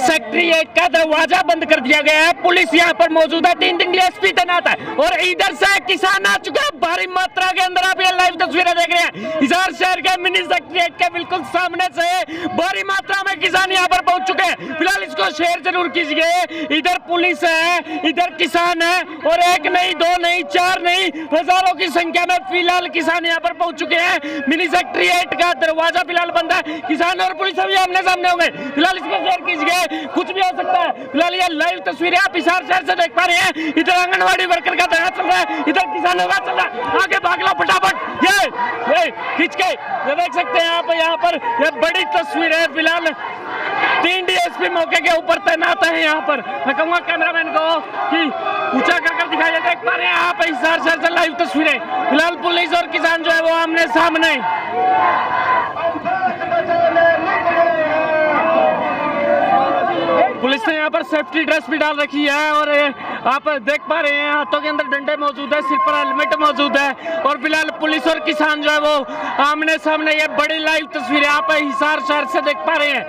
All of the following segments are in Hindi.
सेक्रेटेरिएट का दरवाजा बंद कर दिया गया है। पुलिस यहाँ पर मौजूद है, 3 डीएसपी तैनात है और इधर से किसान आ चुके हैं भारी मात्रा के अंदर। आप ये लाइव तस्वीरें देख रहे हैं हिसार शहर के मिनी सेक्रेटेरिएट के बिल्कुल सामने से भारी मात्रा में किसान यहाँ पर पहुंच चुके हैं। फिलहाल इसको शेयर जरूर कीजिए। इधर पुलिस है, इधर किसान है और 1 नहीं 2 नहीं 4 नहीं हजारों की संख्या में फिलहाल किसान यहाँ पर पहुंच चुके हैं। मिनी सेक्रेटेरिएट का दरवाजा फिलहाल बंद है, किसान और पुलिस अभी आमने सामने होंगे। फिलहाल इसको शेयर कीजिए, कुछ भी हो सकता है। फिलहाल ये लाइव तस्वीरें आप हिसार शहर से देख पा रहे हैं। इधर आंगनबाड़ी वर्कर का धरना चल रहा है, इधर किसानों का चल रहा है। आगे भाग लो फटाफट, ये खींच के ये देख सकते हैं आप यहाँ पर। ये बड़ी तस्वीर है। फिलहाल 3 डीएसपी मौके के ऊपर तैनात है यहाँ पर। मैं कहूँगा कैमरामैन को कि ऊंचा कर दिखाइए। देख पा रहे हैं आप हिसार शहर से लाइव तस्वीरें। फिलहाल पुलिस और किसान जो है वो आमने सामने। पुलिस ने यहाँ पर सेफ्टी ड्रेस भी डाल रखी है और आप देख पा रहे हैं हाथों के अंदर डंडे मौजूद है, सिर पर हेलमेट मौजूद है और फिलहाल पुलिस और किसान जो है वो आमने सामने। ये बड़ी लाइव तस्वीरें आप हिसार शहर से देख पा रहे हैं।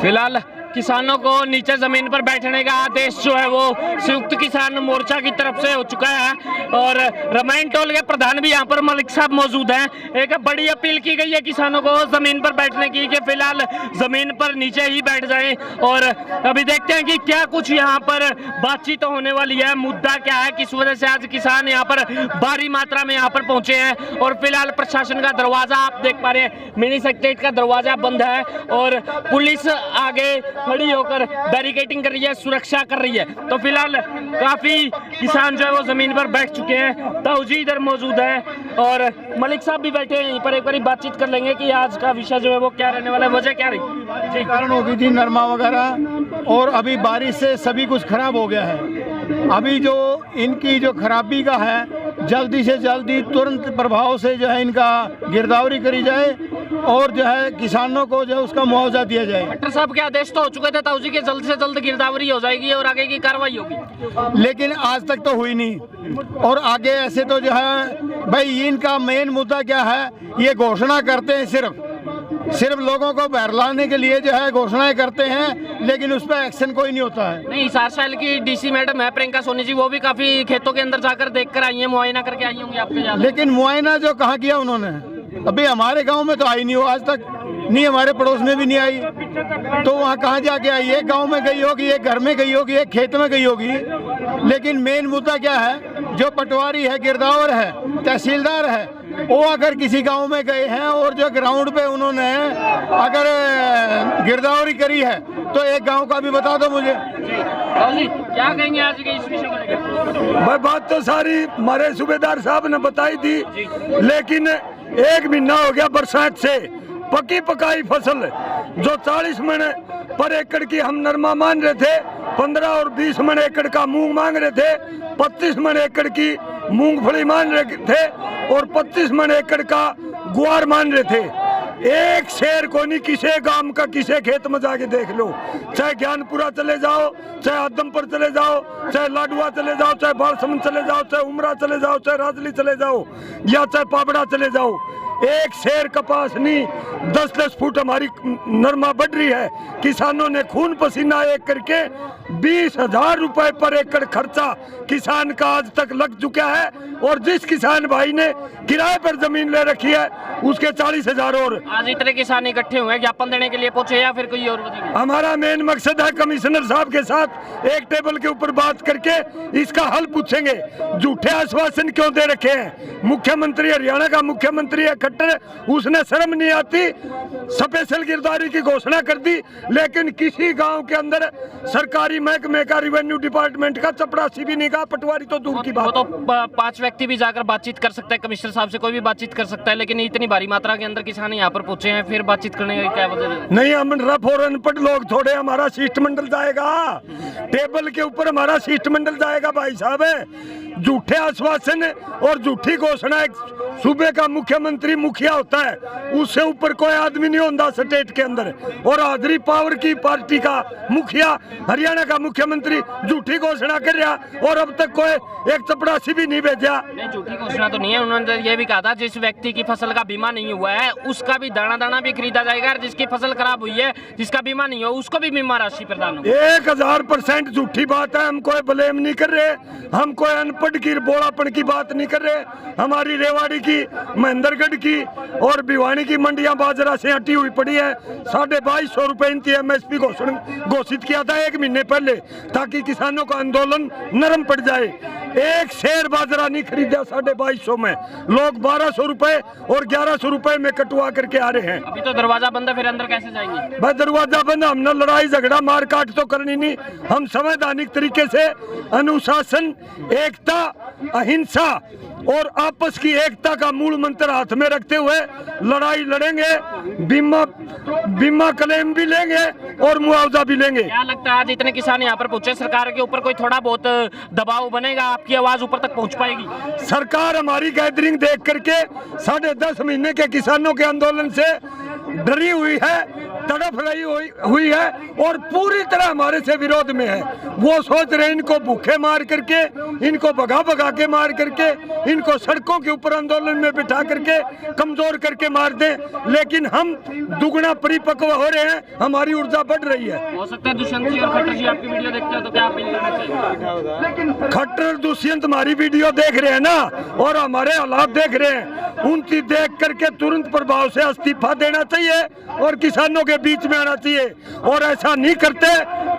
फिलहाल किसानों को नीचे जमीन पर बैठने का आदेश जो है वो संयुक्त किसान मोर्चा की तरफ से हो चुका है और रामायण टोल के प्रधान भी यहाँ पर मलिक साहब मौजूद हैं। एक बड़ी अपील की गई है किसानों को जमीन पर बैठने की कि फिलहाल जमीन पर नीचे ही बैठ जाएं और अभी देखते हैं कि क्या कुछ यहाँ पर बातचीत होने वाली है, मुद्दा क्या है, किस वजह से आज किसान यहाँ पर भारी मात्रा में यहाँ पर पहुंचे हैं। और फिलहाल प्रशासन का दरवाजा आप देख पा रहे हैं, मिनी सेक्रेटेरिएट का दरवाजा बंद है और पुलिस आगे खड़ी होकर बैरिकेडिंग कर रही है, सुरक्षा कर रही है। तो फिलहाल काफी किसान जो है वो जमीन पर बैठ चुके हैं। ताऊजी इधर मौजूद है और मलिक साहब भी बैठे हैं यहीं पर। एक बार बातचीत कर लेंगे कि आज का विषय जो है वो क्या रहने वाला है, वजह क्या रही जी। कारण होगी थी नरमा वगैरह और अभी बारिश से सभी कुछ खराब हो गया है। अभी जो इनकी जो खराबी का है जल्दी से जल्दी तुरंत प्रभाव से जो है इनका गिरदावरी करी जाए और जो है किसानों को जो है उसका मुआवजा दिया जाए। कलेक्टर साहब के आदेश तो हो चुके थे ताऊजी के, जल्द से जल्द गिरदावरी हो जाएगी और आगे की कार्रवाई होगी, लेकिन आज तक तो हुई नहीं। और आगे ऐसे तो जो है भाई इनका मेन मुद्दा क्या है, ये घोषणा करते हैं सिर्फ लोगों को बहलाने के लिए जो है घोषणाएं करते हैं, लेकिन उस पर एक्शन कोई नहीं होता है। नहीं, हिसार शहर की डीसी मैडम है प्रियंका सोनी जी, वो भी काफी खेतों के अंदर जाकर देख कर आई है, मुआयना करके आई होंगी आपके यहाँ। लेकिन मुआयना जो कहाँ किया उन्होंने, अभी हमारे गांव में तो आई नहीं हो आज तक, नहीं हमारे पड़ोस में भी नहीं आई, तो वहाँ कहाँ जाके आई? एक गांव में गई होगी, एक घर में गई होगी, एक खेत में गई होगी। लेकिन मेन मुद्दा क्या है, जो पटवारी है, गिरदावर है, तहसीलदार है, वो अगर किसी गांव में गए हैं और जो ग्राउंड पे उन्होंने अगर गिरदावरी करी है तो एक गांव का भी बता दो मुझे। जी, क्या कहेंगे आज के इस विषय को लेकर? भाई बात तो सारी हमारे सूबेदार साहब ने बताई थी, लेकिन 1 महीना हो गया बरसात से पकी पकाई फसल जो 40 मन पर एकड़ की हम नरमा मान रहे थे, 15 और 20 मन एकड़ का मूंग मांग रहे थे, 25 मन एकड़ की मूंगफली मान रहे थे और 25 मन एकड़ का गुआर मान रहे थे। एक शेर को नहीं, किसे गांव का किसे खेत में जाके देख लो, चाहे ज्ञानपुरा चले जाओ, चाहे आदमपुर चले जाओ, चाहे लाडुआ चले जाओ, चाहे बालसमंद चले जाओ, चाहे उमरा चले जाओ, चाहे राजली चले जाओ या चाहे पाबड़ा चले जाओ, एक शेर कपास नहीं, 10-10 फुट हमारी नरमा बढ़ रही है। किसानों ने खून पसीना एक करके 20,000 रुपए पर एकड़ खर्चा किसान का आज तक लग चुका है और जिस किसान भाई ने किराए पर जमीन ले रखी है उसके 40,000 और। आज इतने किसान इकट्ठे हुए ज्ञापन देने के लिए पहुंचे या फिर कोई और वजह? हमारा मेन मकसद है कमिश्नर साहब के साथ एक टेबल के ऊपर बात करके इसका हल पूछेंगे। झूठे आश्वासन क्यों दे रखे हैं? मुख्यमंत्री, हरियाणा का मुख्यमंत्री है, खट्टर, उसने शर्म नहीं आती स्पेशल गिरदावरी की घोषणा कर दी, लेकिन किसी गांव के अंदर सरकारी महकमे का रेवेन्यू डिपार्टमेंट का चपरासी भी नहीं कहा, पटवारी तो दूर की वो बात। तो 5 व्यक्ति भी जाकर बातचीत कर सकता है, कमिश्नर साहब से कोई भी बातचीत कर सकता है, लेकिन इतनी भारी मात्रा के अंदर किसान यहाँ पर पहुंचे हैं, फिर बातचीत करने का क्या वजह है? नहीं, हम रफ और अनपढ़ लोग थोड़े, हमारा शिष्टमंडल जाएगा टेबल के ऊपर, हमारा शिष्टमंडल जाएगा भाई साहब। झूठे आश्वासन और झूठी घोषणा एक सूबे का मुख्यमंत्री मुखिया होता है, उससे ऊपर कोई आदमी नहीं होता स्टेट के अंदर। और हाजरी पावर की पार्टी का मुखिया, हरियाणा का मुख्यमंत्री झूठी घोषणा कर रहा, और अब तक कोई एक चपरासी भी नहीं भेजा। नहीं, झूठी घोषणा तो नहीं है, उन्होंने ये भी कहा था जिस व्यक्ति की फसल का बीमा नहीं हुआ है उसका भी दाना दाना भी खरीदा जाएगा, और जिसकी फसल खराब हुई है जिसका बीमा नहीं हो उसको भी बीमा राशि प्रदान होगी। 1000% झूठी बात है। हम कोई ब्लेम नहीं कर रहे, हम कोई अनपढ़ की बोलापन की बात नहीं कर रहे। हमारी रेवाड़ी की, महेंद्रगढ़ की और भिवानी की मंडियां बाजरा से हटी हुई पड़ी है। 2250 रुपए इनकी MSP घोषित किया था 1 महीने पहले, ताकि किसानों का आंदोलन नरम पड़ जाए। एक शेर बाजरा नहीं खरीदा 2250 में, लोग 1200 रुपए और 1100 रुपए में कटवा करके आ रहे हैं। अभी तो दरवाजा बंद है, फिर अंदर कैसे जाएंगे? भाई दरवाजा बंद, हमने लड़ाई झगड़ा मार काट तो करनी नहीं। हम संवैधानिक तरीके से अनुशासन, एकता, अहिंसा और आपस की एकता का मूल मंत्र हाथ में रखते हुए लड़ाई लड़ेंगे। बीमा क्लेम भी लेंगे और मुआवजा भी लेंगे। क्या लगता है आज इतने किसान यहाँ पर पहुंचे, सरकार के ऊपर कोई थोड़ा बहुत दबाव बनेगा, आपकी आवाज ऊपर तक पहुंच पाएगी? सरकार हमारी गैदरिंग देख करके 10.5 महीने के किसानों के आंदोलन से डरी हुई है, तड़फ रही हुई है और पूरी तरह हमारे से विरोध में है। वो सोच रहे इनको भूखे मार करके, इनको भगा भगा के मार करके, इनको सड़कों के ऊपर आंदोलन में बिठा करके कमजोर करके मार दें, लेकिन हम दुगना परिपक्व हो रहे हैं, हमारी ऊर्जा बढ़ रही है। हो सकता है दुष्यंत जी और खट्टर जी आपकी वीडियो देखते हो तो क्या अपील करना चाहिए? खट्टर दुष्यंत हमारी वीडियो देख रहे हैं ना, और हमारे हालात देख रहे हैं, उनकी देख करके तुरंत प्रभाव से इस्तीफा देना चाहिए और किसानों के बीच में आना चाहिए। और ऐसा नहीं करते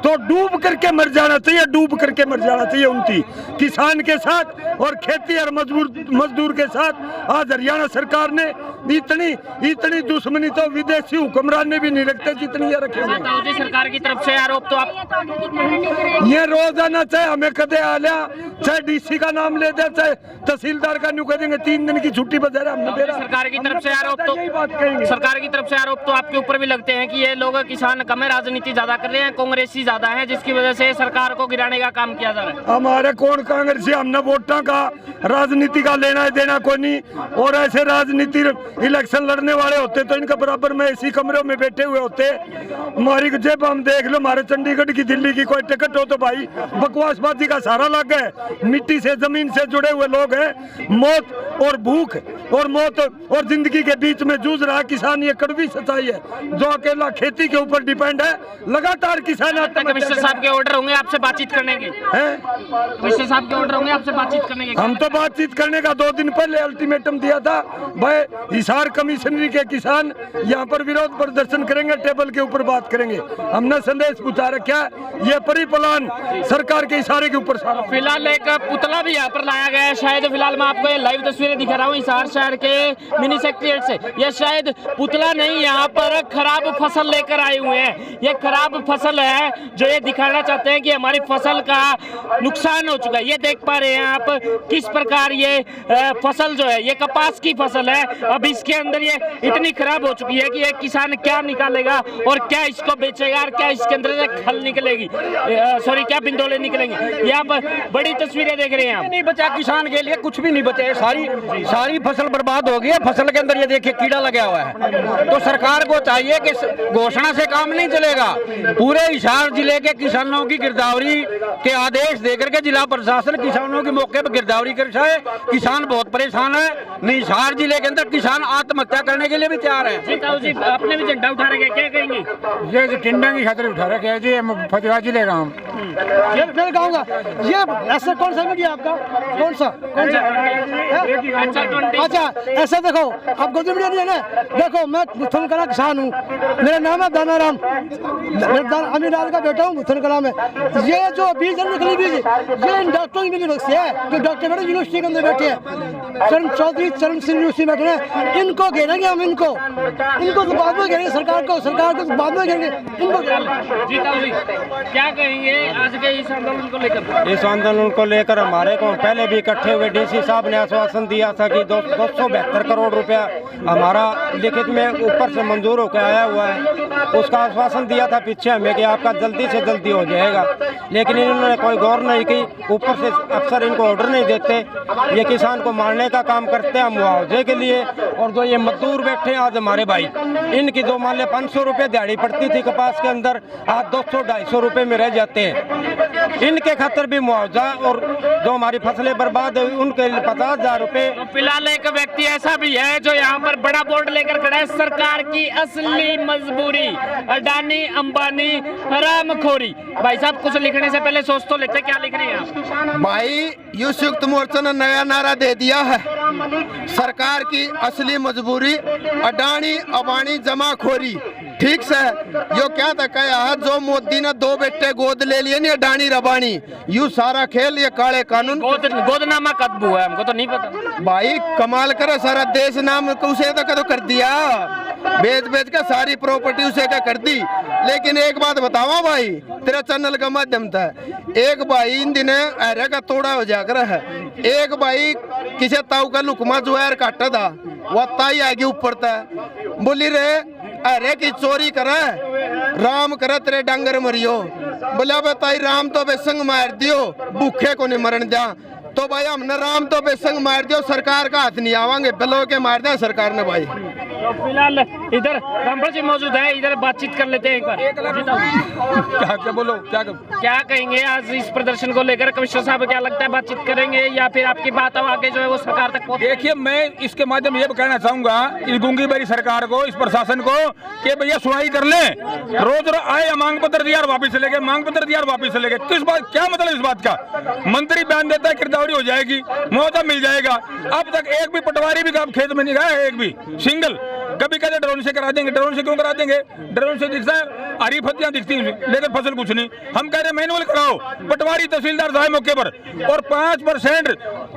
तो डूब करके मर जाना चाहिए, डूब करके मर जाना चाहिए उनकी, किसान के साथ और खेती और मजदूर के साथ। आज हरियाणा सरकार ने इतनी दुश्मनी तो विदेशी हुक्मरान ने भी नहीं रखते जितनी ये रखे हुए। सरकार की तरफ से आरोप तो आप ये रोजाना, चाहे हमें कदे आलिया, चाहे DC का नाम ले दे, चाहे तहसीलदार का न्यू कह देंगे 3 दिन की छुट्टी बता रहे हमने दे रहा। सरकार की तरफ से आरोप तो आपके ऊपर भी लगते हैं कि ये लोग किसान कम है, राजनीति ज्यादा कर रहे हैं, कांग्रेसी ज्यादा है, जिसकी वजह से सरकार को गिराने का काम किया जा रहा है। हमारे कौन कांग्रेसी, हमने वोटों का राजनीति का लेना है देना कोई नहीं। और ऐसे राजनीति इलेक्शन लड़ने वाले होते तो इनके बराबर में इसी कमरों में बैठे हुए होते। हमारी जेब हम देख लो, हमारे चंडीगढ़ की, दिल्ली की कोई टिकट हो तो भाई बकवासबाजी का सारा लग है। मिट्टी से, जमीन से जुड़े हुए लोग हैं। मौत और भूख और मौत और जिंदगी के बीच में जूझ रहा किसान, ये कड़वी सच्चाई है, जो अकेला खेती के ऊपर डिपेंड है। लगातार किसान कमिश्नर साहब के ऑर्डर होंगे आपसे बातचीत करने के? कमिश्नर साहब के ऑर्डर होंगे आपसे बातचीत करने के? हम तो बातचीत करने का 2 दिन पहले अल्टीमेटम दिया था भाई, हिसार कमिश्नरी के किसान यहाँ पर विरोध प्रदर्शन करेंगे, टेबल के ऊपर बात करेंगे। हमने संदेश पूछा रखा, ये परिप्लान सरकार के इशारे के ऊपर। फिलहाल एक पुतला भी यहाँ पर लाया गया है, शायद फिलहाल मैं आपको ये लाइव तस्वीरें दिखा रहा हूँ हिसार शहर के मिनी सेक्रेटरीट से। ये शायद पुतला नहीं, यहाँ पर खराब फसल लेकर आए हुए हैं। ये खराब फसल है जो ये दिखाना चाहते हैं कि हमारी फसल का नुकसान हो चुका है। ये देख पा रहे हैं आप किस प्रकार ये फसल जो है, ये कपास की फसल है, अब इसके अंदर ये इतनी खराब हो चुकी है कि एक किसान क्या निकालेगा और क्या इसको बेचेगा और क्या इसके अंदर से खल निकलेगी, सॉरी क्या बिंदोले निकलेंगे। यहाँ पर बड़ी तस्वीरें देख रहे हैं आप। नहीं बचा किसान के लिए, कुछ भी नहीं बचे, सारी फसल बर्बाद हो गई है। फसल के अंदर ये देखिए कीड़ा लगा हुआ है। तो सरकार को चाहिए कि घोषणा से काम नहीं चलेगा, पूरे हिसार जिले के किसानों की गिरदावरी के आदेश देकर के जिला प्रशासन किसानों के मौके पर गिरदावरी कर जाए। किसान बहुत परेशान है, हिसार जिले के अंदर किसान आत्महत्या करने के लिए भी तैयार है। जी आपने भी झंडा उठा रखा है, क्या कहेंगे? ये टिंडा की खातिर उठा रखा है जी, फतेहा जिले का। ये फिर कहूँगा, ये ऐसा कौन सा मीडिया आपका, कौन सा अच्छा अच्छा ऐसा देखो, आप गोदी मीडिया नहीं है ना, देखो मैं भुथन कला किसान हूँ, मेरा नाम है दानाराम, अमीराल का बेटा हूँ भुथन कला में। ये जो बीज निकली बीज, ये इन डॉक्टरों की मिली बख्शी है जो डॉक्टर बैठे यूनिवर्सिटी के अंदर बैठे हैं, चरण चौधरी चरण सिंह यूनिवर्सिटी बैठे हैं। इनको घेरेंगे हम, इनको तो बाद में घेरेंगे, सरकार को तो बाद में घेरेंगे इनको। क्या कहेंगे आज के इस आंदोलन को लेकर? इस आंदोलन को लेकर हमारे को पहले भी इकट्ठे हुए डीसी साहब ने आश्वासन दिया था कि 272 करोड़ रुपया हमारा लिखित में ऊपर से मंजूर होकर आया हुआ है। उसका आश्वासन दिया था पीछे हमें कि आपका जल्दी से जल्दी हो जाएगा, लेकिन इन्होंने कोई गौर नहीं की। ऊपर से अफसर इनको ऑर्डर नहीं देते, ये किसान को मारने का काम करते हैं मुआवजे के लिए। और जो ये मजदूर बैठे हैं आज हमारे भाई, इनकी जो मान लिया 500 रुपये दिहाड़ी पड़ती थी कपास के अंदर, आज 200-250 रुपये में रह जाते हैं। इनके खातर भी मुआवजा, और जो हमारी फसलें बर्बाद हुई उनके 50,000 रुपये। तो फिलहाल एक व्यक्ति ऐसा भी है जो यहाँ पर बड़ा बोर्ड लेकर खड़ा है, सरकार की असली मजबूरी, अडानी अंबानी हरामखोरी। भाई साहब कुछ लिखने से पहले सोच तो लेते, क्या लिख रहे हैं आप? भाई ये संयुक्त मोर्चा ने नया नारा दे दिया है, सरकार की असली मजबूरी, अडानी अंबानी जमाखोरी। ठीक से यो क्या था कहा है, जो मोदी ने 2 बेटे गोद ले लिए नहीं अडानी रबानी, यू सारा खेल ये काले कानून गोदनामा कब हुआ है हमको तो नहीं पता। भाई कमाल करे, सारा देश नाम उसे तो कर दिया, बेच के सारी प्रॉपर्टी उसे क्या कर दी। लेकिन एक बात बतावा भाई तेरा चैनल का माध्यम था, एक भाई इन दिने अरे का तोड़ा हो जाकर है, एक भाई किसी ताऊ का लुकमा जो है काटा था, वो ताई आगे ऊपर था, बोली रे अरे की चोरी करे राम करे तेरे डांगर मरियो, बोला बताई राम तो बेसंग मार दियो, भूखे को नहीं मरण दिया। तो भाई हमने राम तो बेसंग मार दियो, सरकार का हाथ नहीं आवांगे, बिलो के मार दिया सरकार ने भाई। तो फिलहाल इधर रामपाल जी मौजूद है, इधर बातचीत कर लेते हैं एक बार। क्या बोलो, क्या कहेंगे आज इस प्रदर्शन को लेकर? कमिश्नर साहब क्या लगता है बातचीत करेंगे या फिर आपकी बात अब आगे जो है वो सरकार तक पहुंचे? देखिए, मैं इसके माध्यम ये कहना चाहूंगा इस गूंगी बड़ी सरकार को, इस प्रशासन को कि भैया सुनाई कर ले। रोज आए मांग पत्र दिया वापिस चले गए, मांग पत्र दिया वापिस चले गए। किस बात, क्या मतलब इस बात का? मंत्री बयान देता है गिरदावरी हो जाएगी, मुआवजा मिल जाएगा। अब तक एक भी पटवारी भी खेत में नहीं गया है, एक भी सिंगल। कभी कहते ड्रोन से करा देंगे, ड्रोन से क्यों करा देंगे? ड्रोन से दिखता है हरी पत्तियां दिखती हैं लेकिन फसल कुछ नहीं। हम कह रहे मैनुअल कराओ, पटवारी तहसीलदार जाए मौके पर, और 5%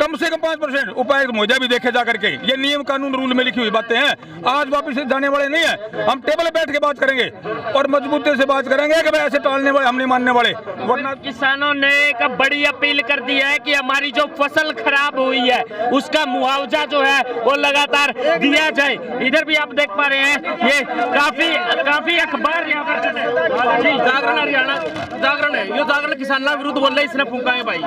कम से कम 5% उपायुक्त मुआवजा भी देखे जा करके। ये नियम कानून रूल में लिखी हुई बातें हैं, आज वापिस जाने वाले नहीं है। हम टेबल बैठ के बात करेंगे और मजबूती से बात करेंगे कि भाई ऐसे टालने वाले हम नहीं मानने वाले। वरना किसानों ने एक बड़ी अपील कर दी है कि हमारी जो फसल खराब हुई है उसका मुआवजा जो है वो लगातार दिया जाए। इधर भी आप देख पा रहे हैं ये काफी अखबार यहाँ पर चल रहे हैं। जागरण हरियाणा जागरण है, ये जागरण किसानों विरुद्ध बोल रहे, इसने फूंका है भाई।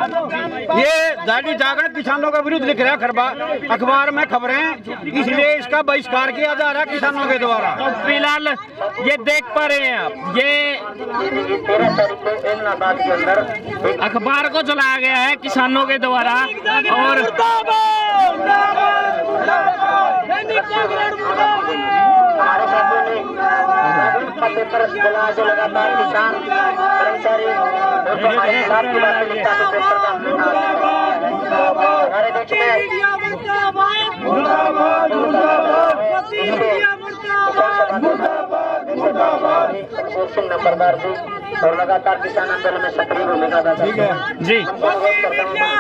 ये जागरण किसानों का विरुद्ध लिख रहा है अखबार में खबरें, इसलिए इसका बहिष्कार किया जा रहा है किसानों के द्वारा। तो फिलहाल ये देख पा रहे हैं आप, ये अखबार को जलाया गया है किसानों के द्वारा। और हमारे साथियों ने पेपर जो लगातार किसान कर्मचारी हमारे खिलाफ की बातें लिखता है, पेपर का हमारे देश में नंबरदार जी और लगातार किसान आंदोलन में सक्रिय भूमिका अदा करते हैं जी।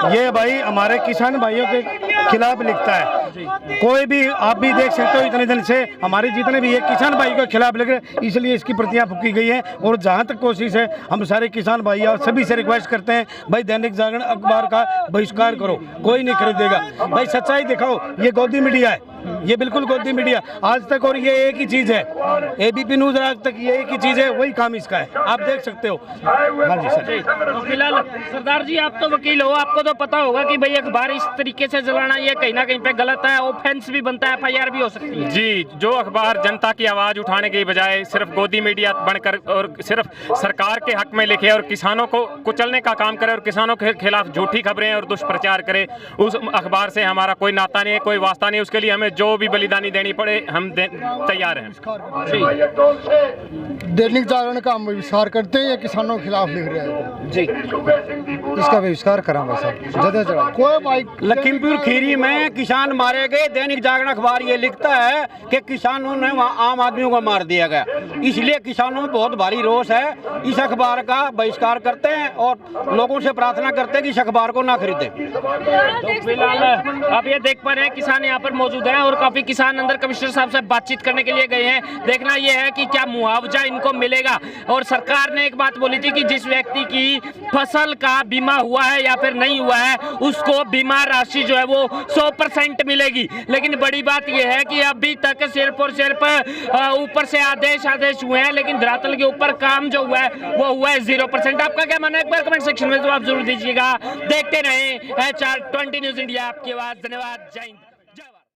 ये भाई हमारे किसान भाइयों के खिलाफ लिखता है, कोई भी आप भी देख सकते हो इतने दिन से हमारे जितने भी ये किसान भाई के खिलाफ लिख रहे, इसलिए इसकी प्रतियां फूकी गई है। और जहां तक कोशिश है हम सारे किसान भाई और सभी से रिक्वेस्ट करते हैं, भाई दैनिक जागरण अखबार का बहिष्कार करो, कोई नहीं खरीदेगा। भाई सच्चाई दिखाओ, ये गोदी मीडिया है, ये बिल्कुल गोदी मीडिया आज तक, और ये एक ही चीज है, एबीपी न्यूज आज तक ये एक ही चीज है, वही काम इसका है, आप देख सकते हो। हाँ जी सर। तो फिलहाल सरदार जी आप तो वकील हो, आपको तो पता होगा कि भाई अखबार इस तरीके से जलाना ये कहीं ना कहीं पे गलत है, ऑफेंस भी बनता है, FIR भी हो सकती है। जी, जो अखबार जनता की आवाज उठाने की बजाय सिर्फ गोदी मीडिया बनकर और सिर्फ सरकार के हक में लिखे और किसानों को कुचलने का काम करे और किसानों के खिलाफ झूठी खबरें और दुष्प्रचार करे, उस अखबार से हमारा कोई नाता नहीं है, कोई वास्ता नहीं। उसके लिए हमें जो भी बलिदानी देनी पड़े हम तैयार हैं। दैनिक जागरण का हम बहिष्कार करते हैं या किसानों के खिलाफ लिख रहे हैं जी, इसका बहिष्कार करा बस। कोई भाई लखीमपुर खीरी में किसान मारे गए, दैनिक जागरण अखबार ये लिखता है कि किसानों ने वहाँ आम आदमियों को मार दिया गया, इसलिए किसानों में बहुत भारी रोष है। इस अखबार का बहिष्कार करते हैं और लोगों से प्रार्थना करते हैं कि इस अखबार को ना खरीदें। तो फिलहाल आप ये देख पा रहे हैं किसान यहाँ पर मौजूद हैं और काफी किसान अंदर कमिश्नर साहब से बातचीत करने के लिए गए हैं। देखना यह है कि क्या मुआवजा इनको मिलेगा। और सरकार ने एक बात बोली थी कि जिस व्यक्ति की फसल का बीमा हुआ है या फिर नहीं हुआ है उसको बीमा राशि जो है वो 100% मिलेगी। लेकिन बड़ी बात यह है कि अभी तक सिर्फ और सिर्फ ऊपर से आदेश हुए हैं, लेकिन धरातल के ऊपर काम जो हुआ है वो हुआ है 0%। आपका क्या मानना है, एक बार कमेंट सेक्शन में जवाब जरूर दीजिएगा। देखते रहे HR 20 न्यूज़ इंडिया, आपकी आवाज। धन्यवाद, जय हिंद।